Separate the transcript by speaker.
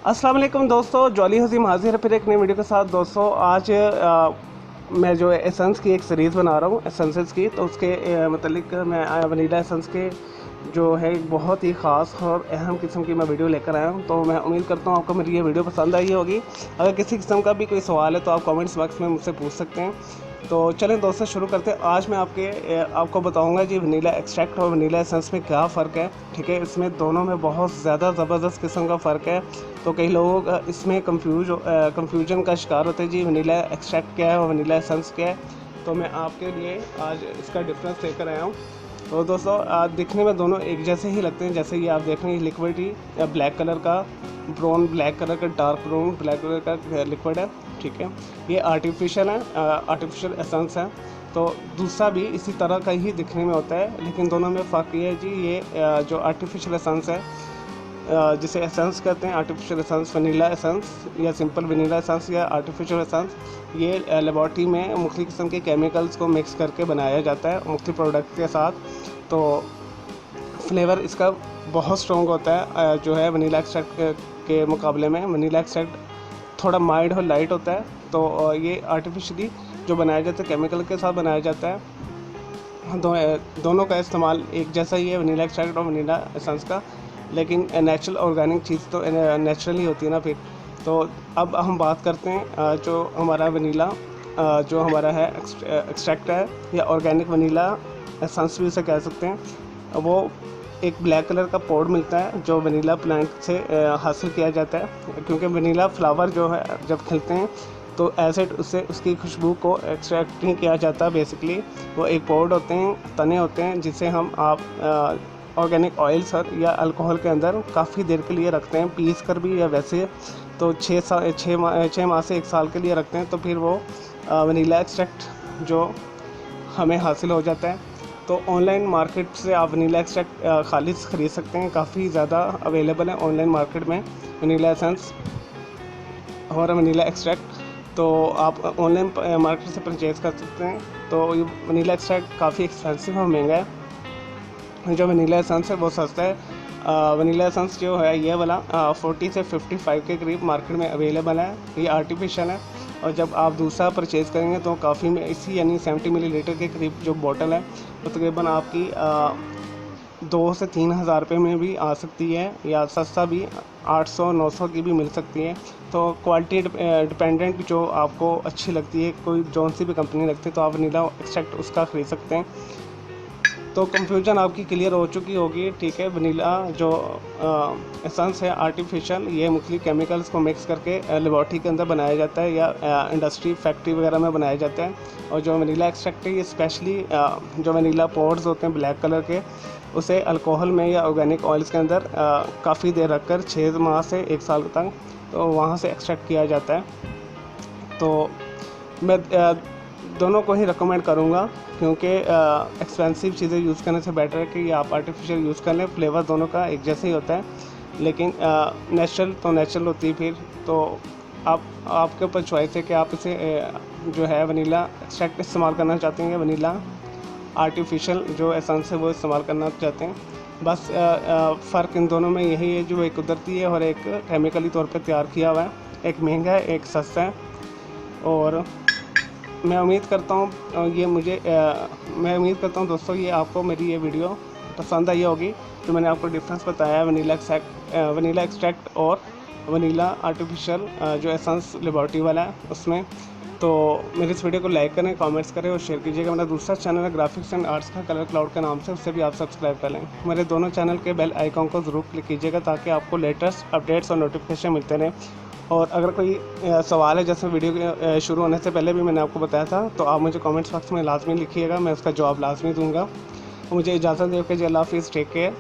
Speaker 1: अस्सलाम वालेकुम दोस्तों, जॉली हसीम हाजिर है फिर एक नई वीडियो के साथ। दोस्तों आज मैं जो है एसेंस की एक सीरीज़ बना रहा हूँ एसेंसेस की, तो उसके मतलब मैं वनीला एसेंस के जो है एक बहुत ही ख़ास और अहम किस्म की मैं वीडियो लेकर आया हूँ। तो मैं उम्मीद करता हूँ आपको मेरी ये वीडियो पसंद आई होगी। अगर किसी किस्म का भी कोई सवाल है तो आप कमेंट्स बॉक्स में मुझसे पूछ सकते हैं। तो चलें दोस्तों शुरू करते हैं। आज मैं आपको बताऊंगा जी वनीला एक्सट्रैक्ट और वनीला एसेंस में क्या फ़र्क है। ठीक है, इसमें दोनों में बहुत ज़्यादा ज़बरदस्त किस्म का फ़र्क है। तो कई लोग इसमें कंफ्यूजन का शिकार होते हैं जी वनीला एक्सट्रैक्ट क्या है और वनीला एसेंस क्या है। तो मैं आपके लिए आज इसका डिफरेंस लेकर आया हूँ। तो दोस्तों दिखने में दोनों एक जैसे ही लगते हैं। जैसे ये आप देख रहे हैं लिक्विड ही ब्लैक कलर का, ब्राउन ब्लैक कलर का, डार्क ब्राउन ब्लैक कलर का लिक्विड है। ठीक है, ये आर्टिफिशियल है, आर्टिफिशियल एसेंस है। तो दूसरा भी इसी तरह का ही दिखने में होता है, लेकिन दोनों में फ़र्क ये है जी ये जो आर्टिफिशियल एसेंस है जिसे एसेंस कहते हैं, आर्टिफिशियल एसेंस, वनीला एसेंस या सिंपल वनीला एसेंस या आर्टिफिशियल एसेंस, ये लेबॉर्ट्री में मुख्तलिफ़ किस्म के केमिकल्स को मिक्स करके बनाया जाता है मुख्तलिफ़ प्रोडक्ट के साथ। तो फ्लेवर इसका बहुत स्ट्रॉन्ग होता है जो है वनीला एक्सट्रैक्ट के मुकाबले में। वनीला एक्सट्रैक्ट थोड़ा माइल्ड और लाइट होता है। तो ये आर्टिफिशियली जो बनाया जाता है केमिकल के साथ बनाया जाता है। दोनों का इस्तेमाल एक जैसा ही है, वनीला एक्सट्रैक्ट और वनीला एसेंस का, लेकिन नेचुरल ऑर्गेनिक चीज़ तो नेचुरली होती है ना। फिर तो अब हम बात करते हैं जो हमारा वनीला जो हमारा है एक्सट्रैक्ट है या ऑर्गेनिक वनीला एसेंस भी उसे कह सकते हैं। वो एक ब्लैक कलर का पाउडर मिलता है जो वनीला प्लांट से हासिल किया जाता है, क्योंकि वनीला फ्लावर जो है जब खिलते हैं तो एसिड उससे उसकी खुशबू को एक्सट्रैक्ट नहीं किया जाता। बेसिकली वो एक पाउडर होते हैं, तने होते हैं, जिसे हम आप ऑर्गेनिक ऑयल्स या अल्कोहल के अंदर काफ़ी देर के लिए रखते हैं, पीस कर भी या वैसे तो 6 माह से 1 साल के लिए रखते हैं। तो फिर वो वनीला एक्सट्रैक्ट जो हमें हासिल हो जाता है। तो ऑनलाइन मार्केट से आप वनीला एक्सट्रैक्ट खालिस ख़रीद सकते हैं, काफ़ी ज़्यादा अवेलेबल है ऑनलाइन मार्केट में वनीला एसेंस और वनीला एक्सट्रैक्ट। तो आप ऑनलाइन मार्केट से परचेज़ कर सकते हैं। तो ये वनीला एक्सट्रैक्ट काफ़ी एक्सपेंसिव और महंगा है, जो वनीला एसेंस है वो सस्ता है। वनीला एसेंस जो है ये वाला 40 से 55 के करीब मार्केट में अवेलेबल है। ये आर्टिफिशियल है, और जब आप दूसरा परचेज़ करेंगे तो काफ़ी में इसी यानी 70 मिलीलीटर के करीब जो बोतल है वो तकरीबन आपकी 2 से 3 हज़ार रुपये में भी आ सकती है, या सस्ता भी 800-900 की भी मिल सकती है। तो क्वालिटी डिपेंडेंट जो आपको अच्छी लगती है, कोई जौन सी भी कंपनी लगती है, तो आप वनीला एक्सट्रैक्ट उसका ख़रीद सकते हैं। तो कंफ्यूजन आपकी क्लियर हो चुकी होगी। ठीक है, वनीला जो एसेंस है आर्टिफिशियल, ये मुख्तलिफ केमिकल्स को मिक्स करके लेबॉर्ट्री के अंदर बनाया जाता है या इंडस्ट्री फैक्ट्री वगैरह में बनाया जाता है। और जो वनीला एक्सट्रैक्ट है ये स्पेशली जो वनीला पाउडर्स होते हैं ब्लैक कलर के, उसे अल्कोहल में या ऑर्गेनिक ऑयल्स के अंदर काफ़ी देर रखकर 6 माह से 1 साल तक तो वहाँ से एक्सट्रैक्ट किया जाता है। तो मैं दोनों को ही रिकमेंड करूँगा, क्योंकि एक्सपेंसिव चीज़ें यूज़ करने से बेटर है कि आप आर्टिफिशियल यूज़ कर लें। फ्लेवर दोनों का एक जैसे ही होता है, लेकिन नेचुरल तो नेचुरल होती है। फिर तो आपके ऊपर चॉइस है कि आप इसे जो है वनीला एक्सट्रैक्ट इस्तेमाल करना चाहते हैं या वनीला आर्टिफिशियल जो एसेंस है वो इस्तेमाल करना चाहते हैं। बस फ़र्क इन दोनों में यही है, जो एक कुदरती है और एक केमिकली तौर पर तैयार किया हुआ है। एक महंगा है, एक सस्ता है। और मैं उम्मीद करता हूँ मैं उम्मीद करता हूँ दोस्तों ये आपको मेरी ये वीडियो पसंद आई होगी, जो मैंने आपको डिफरेंस बताया है वनीला एक्सट्रैक्ट और वनीला आर्टिफिशियल जो एसेंस लेबॉर्ट्री वाला है उसमें। तो मेरी इस वीडियो को लाइक करें, कमेंट्स करें और शेयर कीजिएगा। मेरा दूसरा चैनल है ग्राफिक्स एंड आर्ट्स का कलर क्लाउड के नाम से, उससे भी आप सब्सक्राइब कर लें। मेरे दोनों चैनल के बेल आइकॉन को ज़रूर क्लिक कीजिएगा ताकि आपको लेटेस्ट अपडेट्स और नोटिफिकेशन मिलते रहें। और अगर कोई सवाल है, जैसे वीडियो के शुरू होने से पहले भी मैंने आपको बताया था, तो आप मुझे कमेंट्स बॉक्स में लाजमी लिखिएगा, मैं उसका जवाब लाजमी दूंगा। मुझे इजाज़त दें कि अल्लाह हाफ़िज़, टेक केयर।